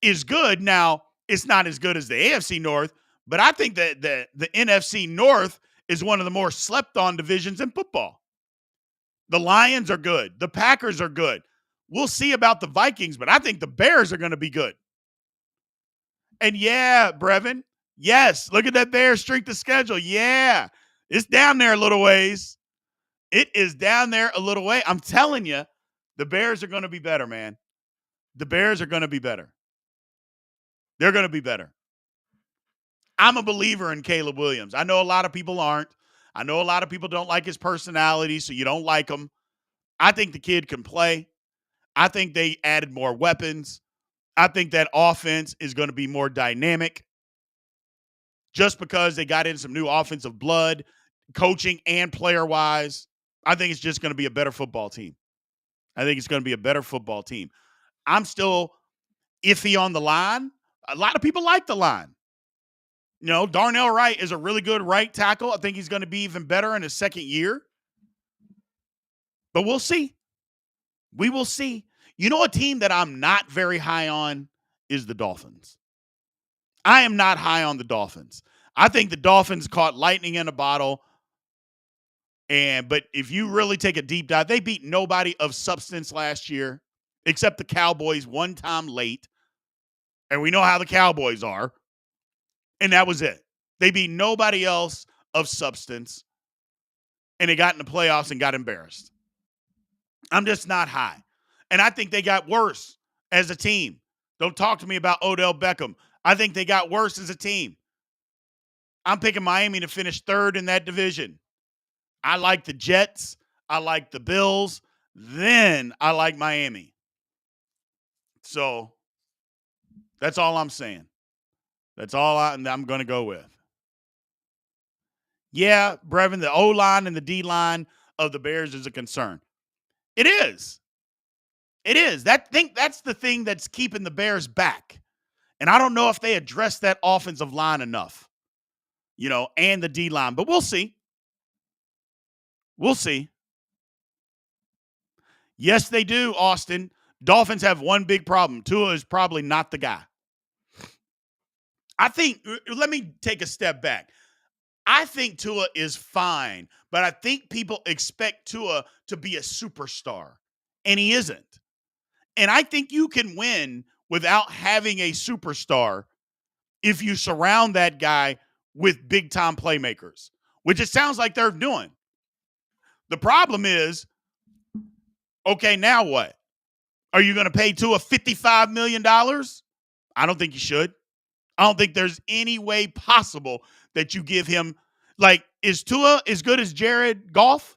is good. Now, it's not as good as the AFC North, but I think that the NFC North is one of the more slept-on divisions in football. The Lions are good. The Packers are good. We'll see about the Vikings, but I think the Bears are going to be good. And yeah, Brevin, yes, look at that Bears strength of schedule. Yeah, it's down there a little ways. It is down there a little way. I'm telling you, the Bears are going to be better, man. The Bears are going to be better. They're going to be better. I'm a believer in Caleb Williams. I know a lot of people aren't. I know a lot of people don't like his personality, so you don't like him. I think the kid can play. I think they added more weapons. I think that offense is going to be more dynamic just because they got in some new offensive blood, coaching and player-wise. I think it's just going to be a better football team. I think it's going to be a better football team. I'm still iffy on the line. A lot of people like the line. You know, Darnell Wright is a really good right tackle. I think he's going to be even better in his second year. But we'll see. We will see. You know a team that I'm not very high on is the Dolphins. I am not high on the Dolphins. I think the Dolphins caught lightning in a bottle. But if you really take a deep dive, they beat nobody of substance last year except the Cowboys one time late. And we know how the Cowboys are. And that was it. They beat nobody else of substance. And they got in the playoffs and got embarrassed. I'm just not high. And I think they got worse as a team. Don't talk to me about Odell Beckham. I think they got worse as a team. I'm picking Miami to finish third in that division. I like the Jets. I like the Bills. Then I like Miami. So that's all I'm saying. That's all I'm going to go with. Yeah, Brevin, the O-line and the D-line of the Bears is a concern. It is. It is. That's the thing that's keeping the Bears back. And I don't know if they address that offensive line enough, and the D-line. But we'll see. We'll see. Yes, they do, Austin. Dolphins have one big problem. Tua is probably not the guy. Let me take a step back. I think Tua is fine, but I think people expect Tua to be a superstar, and he isn't. And I think you can win without having a superstar if you surround that guy with big-time playmakers, which it sounds like they're doing. The problem is, okay, now what? Are you going to pay Tua $55 million? I don't think you should. I don't think there's any way possible that you give him, is Tua as good as Jared Goff?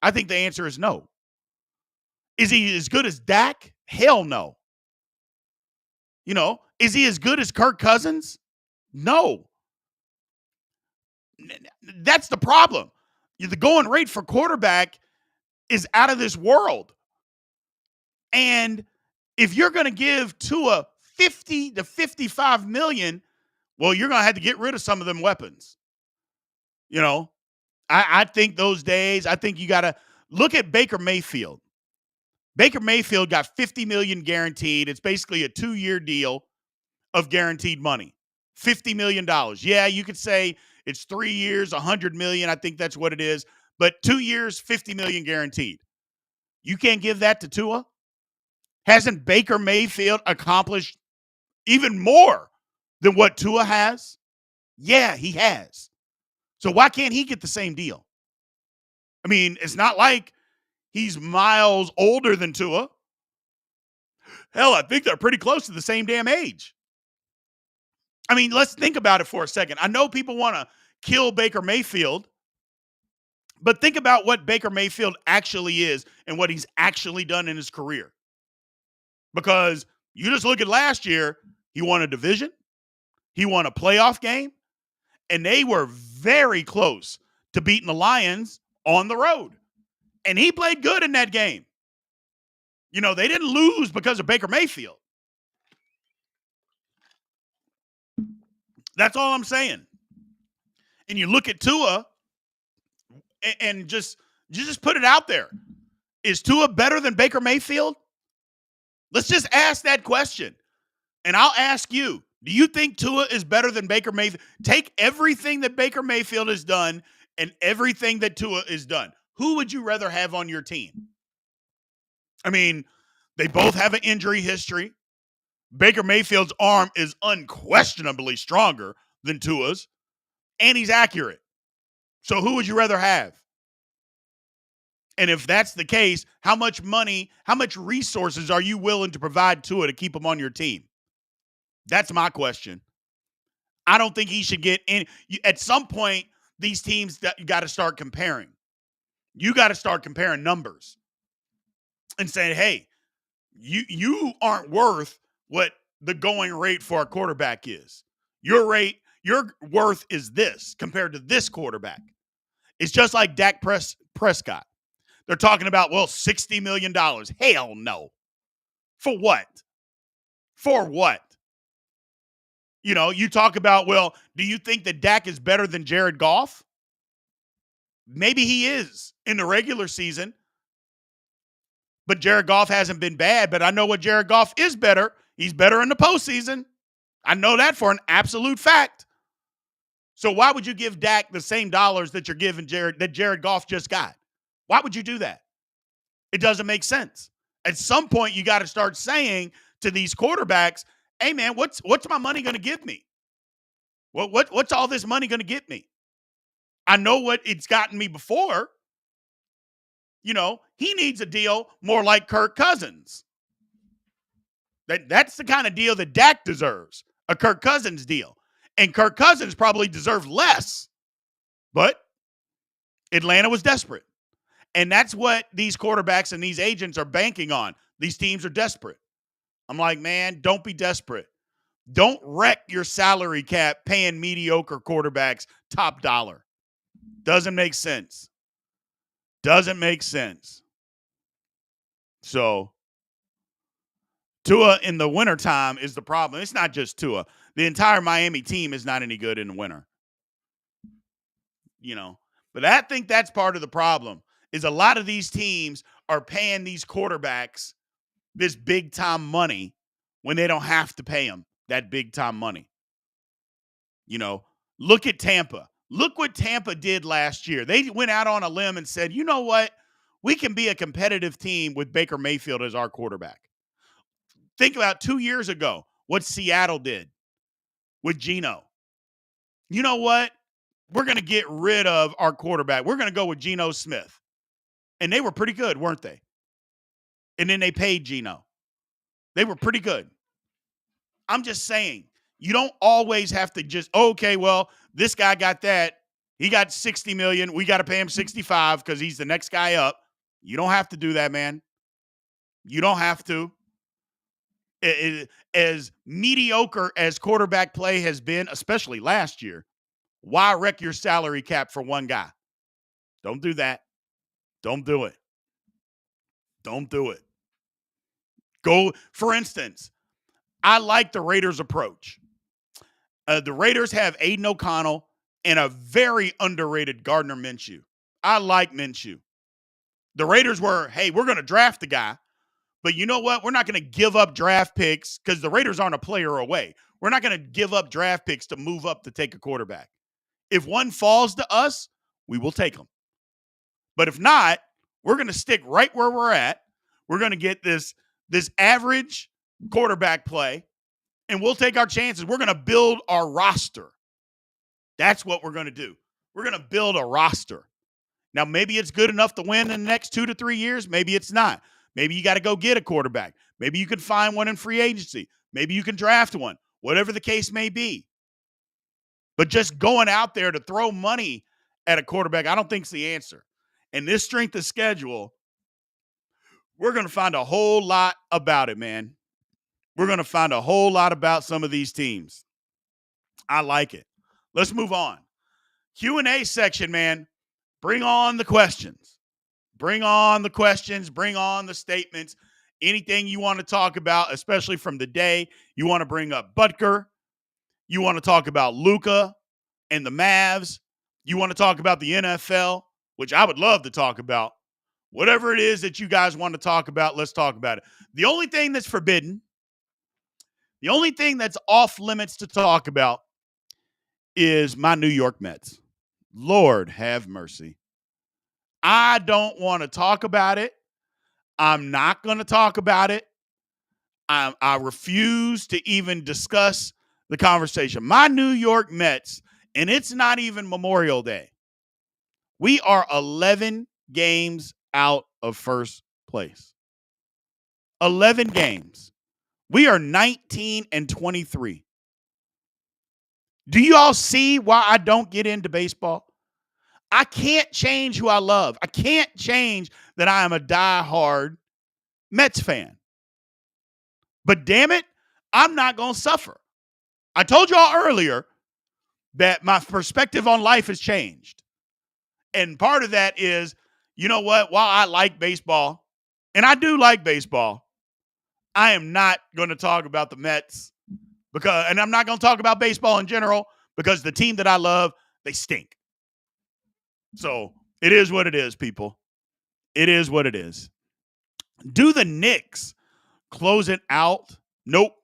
I think the answer is no. Is he as good as Dak? Hell no. Is he as good as Kirk Cousins? No. That's the problem. The going rate for quarterback is out of this world. And if you're going to give Tua 50 to 55 million, well, you're going to have to get rid of some of them weapons. I think those days, I think you got to look at Baker Mayfield. Baker Mayfield got 50 million guaranteed. It's basically a 2-year deal of guaranteed money. $50 million. Yeah, you could say it's 3 years, 100 million. I think that's what it is. But 2 years, 50 million guaranteed. You can't give that to Tua? Hasn't Baker Mayfield accomplished even more than what Tua has? Yeah, he has. So why can't he get the same deal? I mean, it's not like he's miles older than Tua. Hell, I think they're pretty close to the same damn age. I mean, let's think about it for a second. I know people want to kill Baker Mayfield, but think about what Baker Mayfield actually is and what he's actually done in his career. Because you just look at last year, he won a division, he won a playoff game, and they were very close to beating the Lions on the road. And he played good in that game. They didn't lose because of Baker Mayfield. That's all I'm saying. And you look at Tua and just put it out there. Is Tua better than Baker Mayfield? Let's just ask that question. And I'll ask you, do you think Tua is better than Baker Mayfield? Take everything that Baker Mayfield has done and everything that Tua has done. Who would you rather have on your team? I mean, they both have an injury history. Baker Mayfield's arm is unquestionably stronger than Tua's, and he's accurate. So who would you rather have? And if that's the case, how much money, how much resources are you willing to provide Tua to keep him on your team? That's my question. I don't think he should get any. At some point, these teams you got to start comparing. You got to start comparing numbers and saying, hey, you aren't worth what the going rate for a quarterback is. Your worth is this compared to this quarterback. It's just like Dak Prescott. They're talking about, $60 million. Hell no. For what? For what? You talk about, do you think that Dak is better than Jared Goff? Maybe he is in the regular season. But Jared Goff hasn't been bad. But I know what Jared Goff is better. He's better in the postseason. I know that for an absolute fact. So why would you give Dak the same dollars that you're giving Jared Goff just got? Why would you do that? It doesn't make sense. At some point, you got to start saying to these quarterbacks, hey, man, what's my money going to give me? What's all this money going to get me? I know what it's gotten me before. You know, he needs a deal more like Kirk Cousins. That's the kind of deal that Dak deserves, a Kirk Cousins deal. And Kirk Cousins probably deserved less. But Atlanta was desperate. And that's what these quarterbacks and these agents are banking on. These teams are desperate. I'm like, man, don't be desperate. Don't wreck your salary cap paying mediocre quarterbacks top dollar. Doesn't make sense. Doesn't make sense. So Tua in the wintertime is the problem. It's not just Tua. The entire Miami team is not any good in the winter. You know, but I think that's part of the problem is a lot of these teams are paying these quarterbacks this big time money when they don't have to pay them that big time money. You know, look at Tampa. Look what Tampa did last year. They went out on a limb and said, you know what? We can be a competitive team with Baker Mayfield as our quarterback. Think about 2 years ago what Seattle did with Geno. You know what? We're going to get rid of our quarterback. We're going to go with Geno Smith. And they were pretty good, weren't they? And then they paid Geno. They were pretty good. I'm just saying, you don't always have to just, okay, well, this guy got that. He got $60 million. We got to pay him $65 because he's the next guy up. You don't have to do that, man. You don't have to. As mediocre as quarterback play has been, especially last year, why wreck your salary cap for one guy? Don't do that. Don't do it. Don't do it. Go, for instance, I like the Raiders' approach. The Raiders have Aiden O'Connell and a very underrated Gardner Minshew. I like Minshew. The Raiders were, hey, we're going to draft the guy, but you know what? We're not going to give up draft picks because the Raiders aren't a player away. We're not going to give up draft picks to move up to take a quarterback. If one falls to us, we will take them. But if not, we're going to stick right where we're at. We're going to get this average quarterback play, and we'll take our chances. We're going to build our roster. That's what we're going to do. We're going to build a roster. Now, maybe it's good enough to win in the next 2 to 3 years. Maybe it's not. Maybe you got to go get a quarterback. Maybe you can find one in free agency. Maybe you can draft one, whatever the case may be. But just going out there to throw money at a quarterback, I don't think is the answer. And this strength of schedule, we're going to find a whole lot about it, man. We're going to find a whole lot about some of these teams. I like it. Let's move on. Q&A section, man. Bring on the questions. Bring on the questions. Bring on the statements. Anything you want to talk about, especially from the day. You want to bring up Butker. You want to talk about Luka and the Mavs. You want to talk about the NFL, which I would love to talk about. Whatever it is that you guys want to talk about, let's talk about it. The only thing that's forbidden, the only thing that's off limits to talk about is my New York Mets. Lord have mercy. I don't want to talk about it. I'm not going to talk about it. I refuse to even discuss the conversation. My New York Mets, and it's not even Memorial Day. We are 11 games out of first place. 11 games. We are 19-23. Do you all see why I don't get into baseball? I can't change who I love. I can't change that I am a diehard Mets fan. But damn it, I'm not going to suffer. I told y'all earlier that my perspective on life has changed. And part of that is, you know what? While I like baseball, and I do like baseball, I am not going to talk about the Mets and I'm not going to talk about baseball in general because the team that I love, they stink. So it is what it is, people. It is what it is. Do the Knicks close it out? Nope.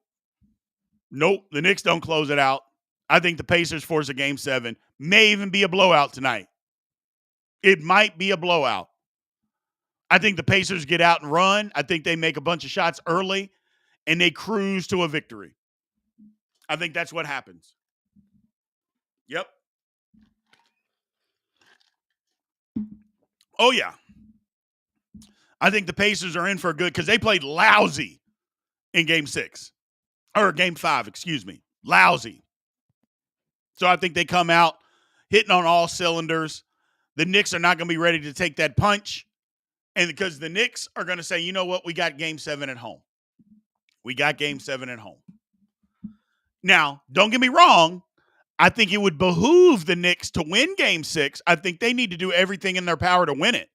Nope, the Knicks don't close it out. I think the Pacers force a game 7. May even be a blowout tonight. It might be a blowout. I think the Pacers get out and run. I think they make a bunch of shots early, and they cruise to a victory. I think that's what happens. Yep. Oh, yeah. I think the Pacers are in for a good because they played lousy in game 6. Or game 5, excuse me. Lousy. So I think they come out hitting on all cylinders. The Knicks are not going to be ready to take that punch. And because the Knicks are going to say, you know what, we got game 7 at home. We got game 7 at home. Now, don't get me wrong. I think it would behoove the Knicks to win game 6. I think they need to do everything in their power to win it.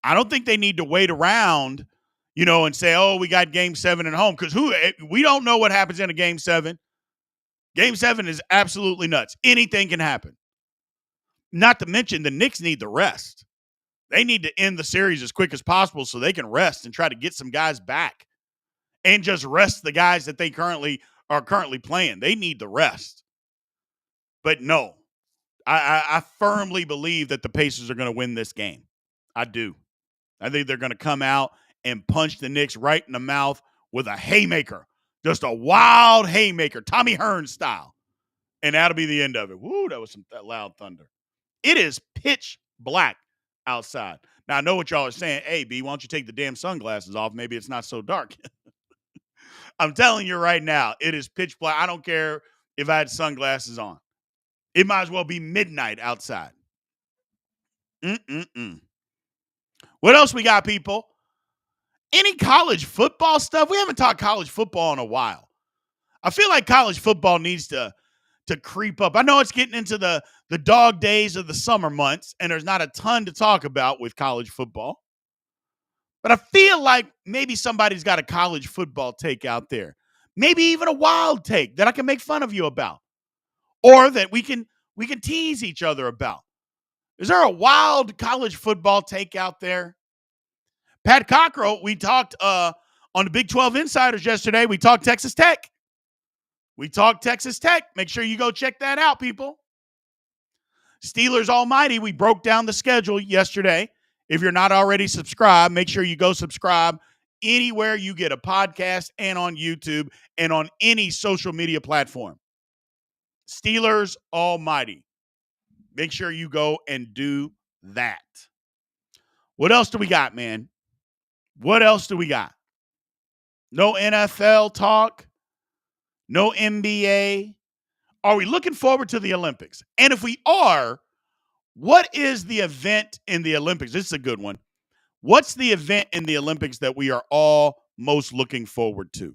I don't think they need to wait around, and say, oh, we got game 7 at home. Because we don't know what happens in a game 7. Game 7 is absolutely nuts. Anything can happen. Not to mention the Knicks need the rest. They need to end the series as quick as possible so they can rest and try to get some guys back and just rest the guys that they are currently playing. They need the rest. But no, I firmly believe that the Pacers are going to win this game. I do. I think they're going to come out and punch the Knicks right in the mouth with a haymaker. Just a wild haymaker, Tommy Hearns style. And that'll be the end of it. Woo, that was that loud thunder. It is pitch black outside. Now, I know what y'all are saying. Hey, B, why don't you take the damn sunglasses off? Maybe it's not so dark. I'm telling you right now, it is pitch black. I don't care if I had sunglasses on. It might as well be midnight outside. What else we got, people? Any college football stuff? We haven't talked college football in a while. I feel like college football needs to creep up. I know it's getting into the dog days of the summer months, and there's not a ton to talk about with college football. But I feel like maybe somebody's got a college football take out there. Maybe even a wild take that I can make fun of you about. Or that we can tease each other about. Is there a wild college football take out there? Pat Cockrell, we talked on the Big 12 Insiders yesterday. We talked Texas Tech. Make sure you go check that out, people. Steelers Almighty, we broke down the schedule yesterday. If you're not already subscribed, make sure you go subscribe anywhere you get a podcast and on YouTube and on any social media platform. Steelers Almighty. Make sure you go and do that. What else do we got, man? What else do we got? No NFL talk. No NBA. Are we looking forward to the Olympics? And if we are, what is the event in the Olympics? This is a good one. What's the event in the Olympics that we are all most looking forward to?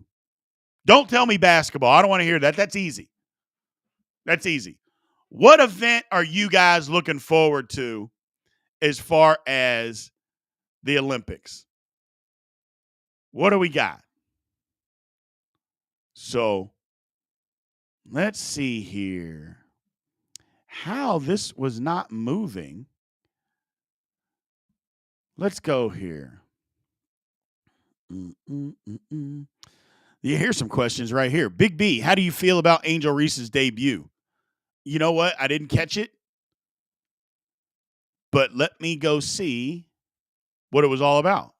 Don't tell me basketball. I don't want to hear that. That's easy. What event are you guys looking forward to as far as the Olympics? What do we got? So let's see here. How this was not moving. Let's go here. You hear some questions right here. Big B, how do you feel about Angel Reese's debut? You know what? I didn't catch it. But let me go see what it was all about.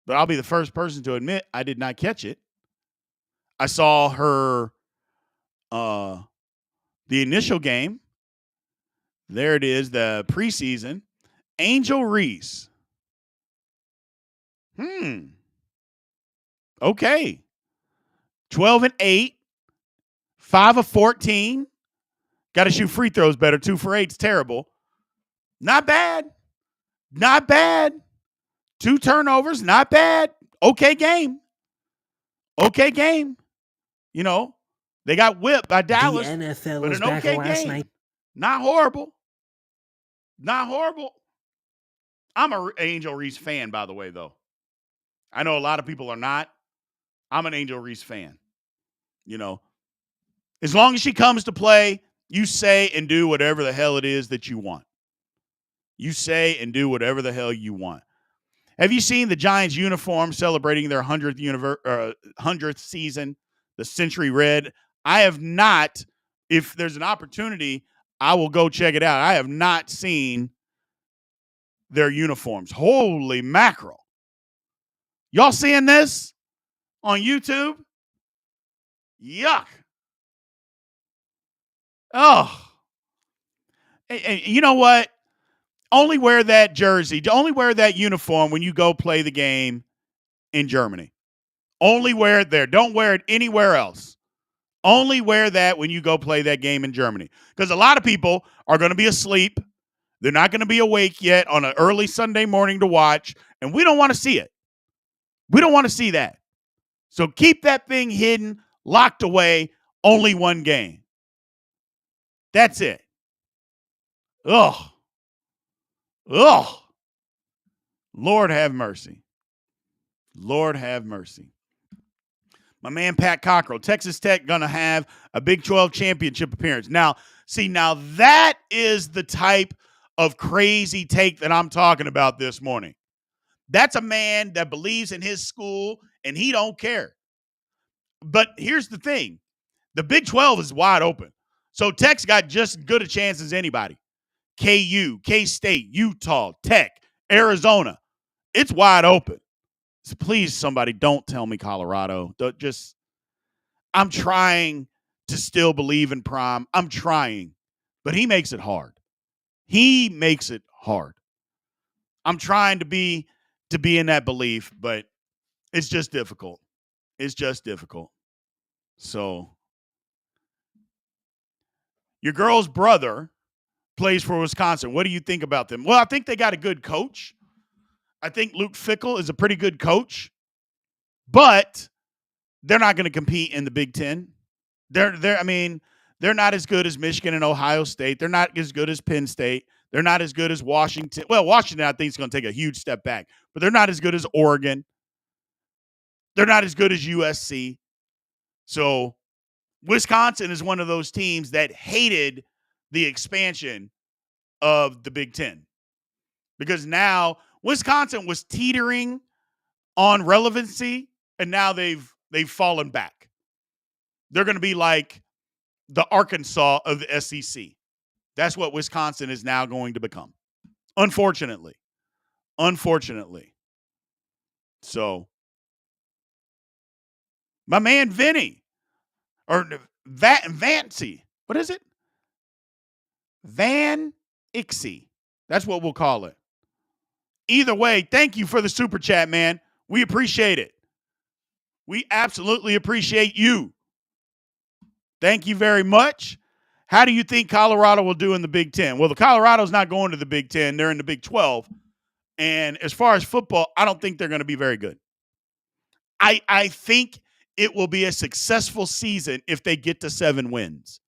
But I'll be the first person to admit I did not catch it. I saw her the initial game. There it is, the preseason. Angel Reese. Okay. 12-8. 5 of 14. Got to shoot free throws better. 2 for 8's terrible. Not bad. 2 turnovers. Not bad. Okay game. They got whipped by Dallas. The NFL but was an back okay last game. night. Not horrible. I'm an Angel Reese fan, by the way, though. I know a lot of people are not. I'm an Angel Reese fan. As long as she comes to play, you say and do whatever the hell it is that you want. You say and do whatever the hell you want. Have you seen the Giants uniform celebrating their 100th season the Century Red. I have not, if there's an opportunity, I will go check it out. I have not seen their uniforms. Holy mackerel. Y'all seeing this on YouTube? Yuck. Oh. And you know what? Only wear that jersey, only wear that uniform when you go play the game in Germany. Only wear it there. Don't wear it anywhere else. Only wear that when you go play that game in Germany. Because a lot of people are going to be asleep. They're not going to be awake yet on an early Sunday morning to watch, and we don't want to see it. We don't want to see that. So keep that thing hidden, locked away, only one game. That's it. Ugh. Ugh. Lord have mercy. Lord have mercy. My man Pat Cockrell, Texas Tech going to have a Big 12 championship appearance. Now that is the type of crazy take that I'm talking about this morning. That's a man that believes in his school and he don't care. But here's the thing. The Big 12 is wide open. So Tech's got just as good a chance as anybody. KU, K-State, Utah, Tech, Arizona. It's wide open. So please, somebody, don't tell me Colorado. I'm trying to still believe in Prime. I'm trying, but he makes it hard. He makes it hard. I'm trying to be in that belief, but it's just difficult. It's just difficult. So your girl's brother plays for Wisconsin. What do you think about them? Well, I think they got a good coach. I think Luke Fickell is a pretty good coach, but they're not going to compete in the Big Ten. They're not as good as Michigan and Ohio State. They're not as good as Penn State. They're not as good as Washington. Well, Washington, I think, is going to take a huge step back, but they're not as good as Oregon. They're not as good as USC. So Wisconsin is one of those teams that hated the expansion of the Big Ten because now Wisconsin was teetering on relevancy, and now they've fallen back. They're going to be like the Arkansas of the SEC. That's what Wisconsin is now going to become. Unfortunately. So, my man Vinny, or Vancy, what is it? Van Ixie. That's what we'll call it. Either way, thank you for the super chat, man. We appreciate it. We absolutely appreciate you. Thank you very much. How do you think Colorado will do in the Big Ten? Well, the Colorado's not going to the Big Ten. They're in the Big 12. And as far as football, I don't think they're going to be very good. I think it will be a successful season if they get to 7 wins.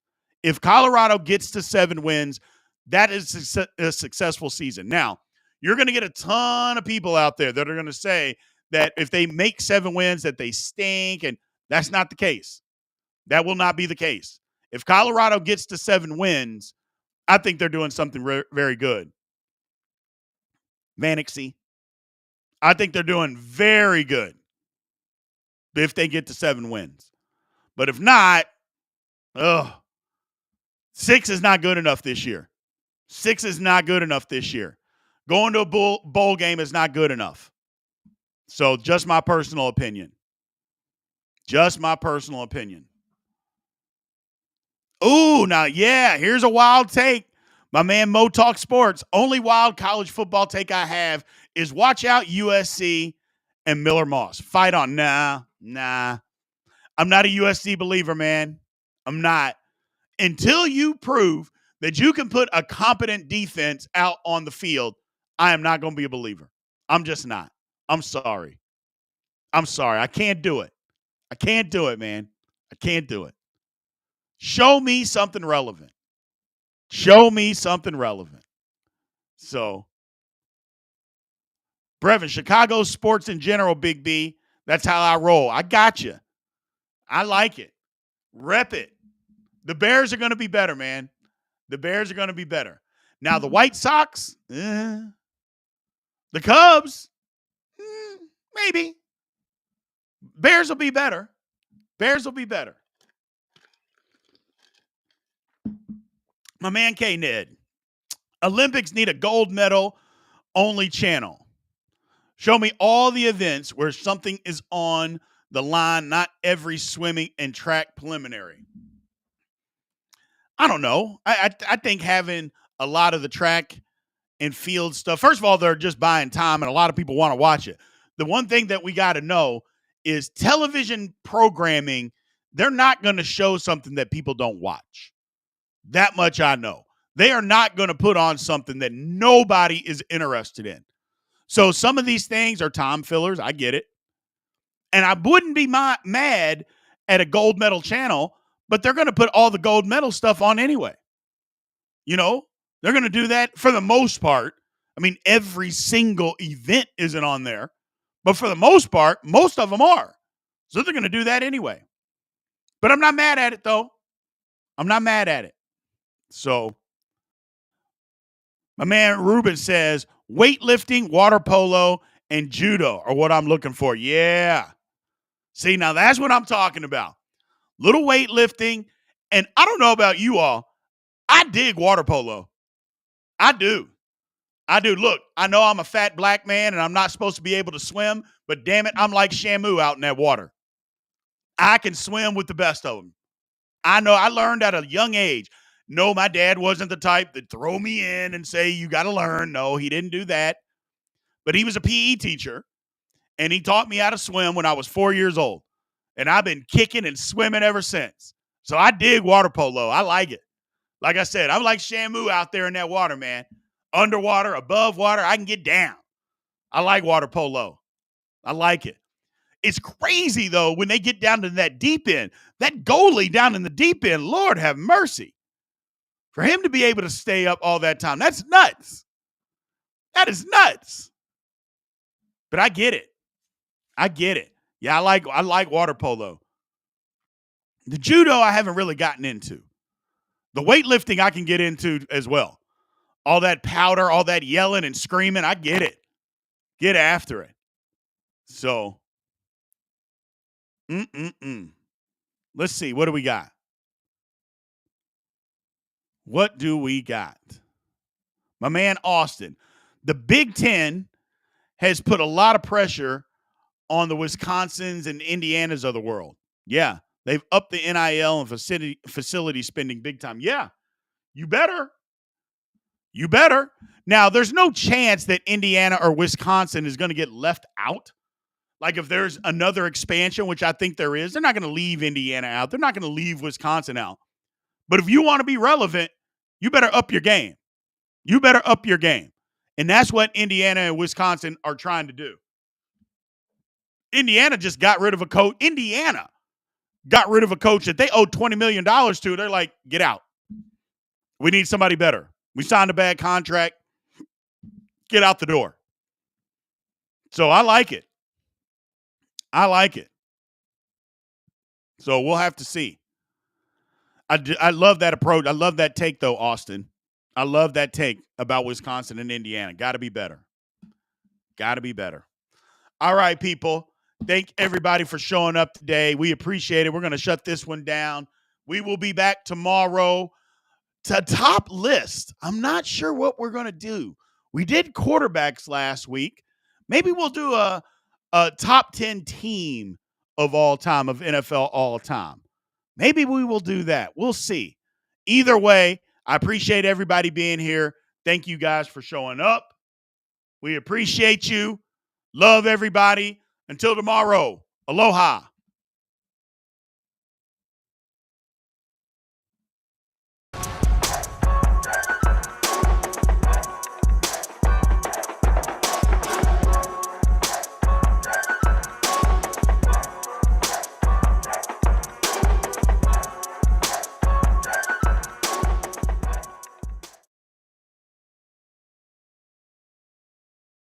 If Colorado gets to 7 wins, that is a successful season. Now, you're going to get a ton of people out there that are going to say that if they make 7 wins, that they stink, and that's not the case. That will not be the case. If Colorado gets to 7 wins, I think they're doing something very good. Vanixie. I think they're doing very good if they get to 7 wins. But if not, 6 is not good enough this year. 6 is not good enough this year. Going to a bowl game is not good enough. So just my personal opinion. Just my personal opinion. Ooh, now, yeah, here's a wild take. My man Mo Talk Sports. Only wild college football take I have is watch out USC and Miller Moss. Fight on. Nah. I'm not a USC believer, man. I'm not. Until you prove that you can put a competent defense out on the field, I am not going to be a believer. I'm just not. I'm sorry. I can't do it. I can't do it, man. I can't do it. Show me something relevant. So, Brevin, Chicago sports in general, Big B. That's how I roll. I got you. I like it. Rep it. The Bears are going to be better, man. The Bears are going to be better. Now, the White Sox, the Cubs, maybe. Bears will be better. Bears will be better. My man K-Ned. Olympics need a gold medal only channel. Show me all the events where something is on the line, not every swimming and track preliminary. I don't know. I think having a lot of the track and field stuff, first of all, they're just buying time and a lot of people want to watch it. The one thing that we got to know is television programming, they're not going to show something that people don't watch. That much I know. They are not going to put on something that nobody is interested in. So some of these things are time fillers. I get it. And I wouldn't be mad at a gold medal channel, but they're going to put all the gold medal stuff on anyway. You know, they're going to do that for the most part. I mean, every single event isn't on there, but for the most part, most of them are. So they're going to do that anyway. But I'm not mad at it, though. I'm not mad at it. So my man Ruben says weightlifting, water polo, and judo are what I'm looking for. Yeah. See, now that's what I'm talking about. Little weightlifting. And I don't know about you all. I dig water polo. I do. Look, I know I'm a fat black man and I'm not supposed to be able to swim, but damn it, I'm like Shamu out in that water. I can swim with the best of them. I know I learned at a young age. No, my dad wasn't the type that throw me in and say, you got to learn. No, he didn't do that. But he was a PE teacher, and he taught me how to swim when I was 4 years old. And I've been kicking and swimming ever since. So I dig water polo. I like it. Like I said, I'm like Shamu out there in that water, man. Underwater, above water, I can get down. I like water polo. I like it. It's crazy, though, when they get down to that deep end. That goalie down in the deep end, Lord have mercy. For him to be able to stay up all that time, that's nuts. That is nuts. But I get it. Yeah, I like water polo. The judo I haven't really gotten into. The weightlifting I can get into as well. All that powder, all that yelling and screaming, I get it. Get after it. So, let's see. What do we got? What do we got? My man Austin. The Big Ten has put a lot of pressure on the Wisconsins and Indianas of the world. Yeah, they've upped the NIL and facility spending big time. Yeah, you better. You better. Now, there's no chance that Indiana or Wisconsin is going to get left out. Like if there's another expansion, which I think there is, they're not going to leave Indiana out. They're not going to leave Wisconsin out. But if you want to be relevant, you better up your game. You better up your game. And that's what Indiana and Wisconsin are trying to do. Indiana just got rid of a coach. Indiana got rid of a coach that they owed $20 million to. They're like, get out. We need somebody better. We signed a bad contract. Get out the door. So I like it. So we'll have to see. I love that approach. I love that take, though, Austin. I love that take about Wisconsin and Indiana. Got to be better. All right, people. Thank everybody for showing up today. We appreciate it. We're going to shut this one down. We will be back tomorrow to top list. I'm not sure what we're going to do. We did quarterbacks last week. Maybe we'll do a top 10 team of all time, of NFL all time. Maybe we will do that. We'll see. Either way, I appreciate everybody being here. Thank you guys for showing up. We appreciate you. Love everybody. Until tomorrow, aloha.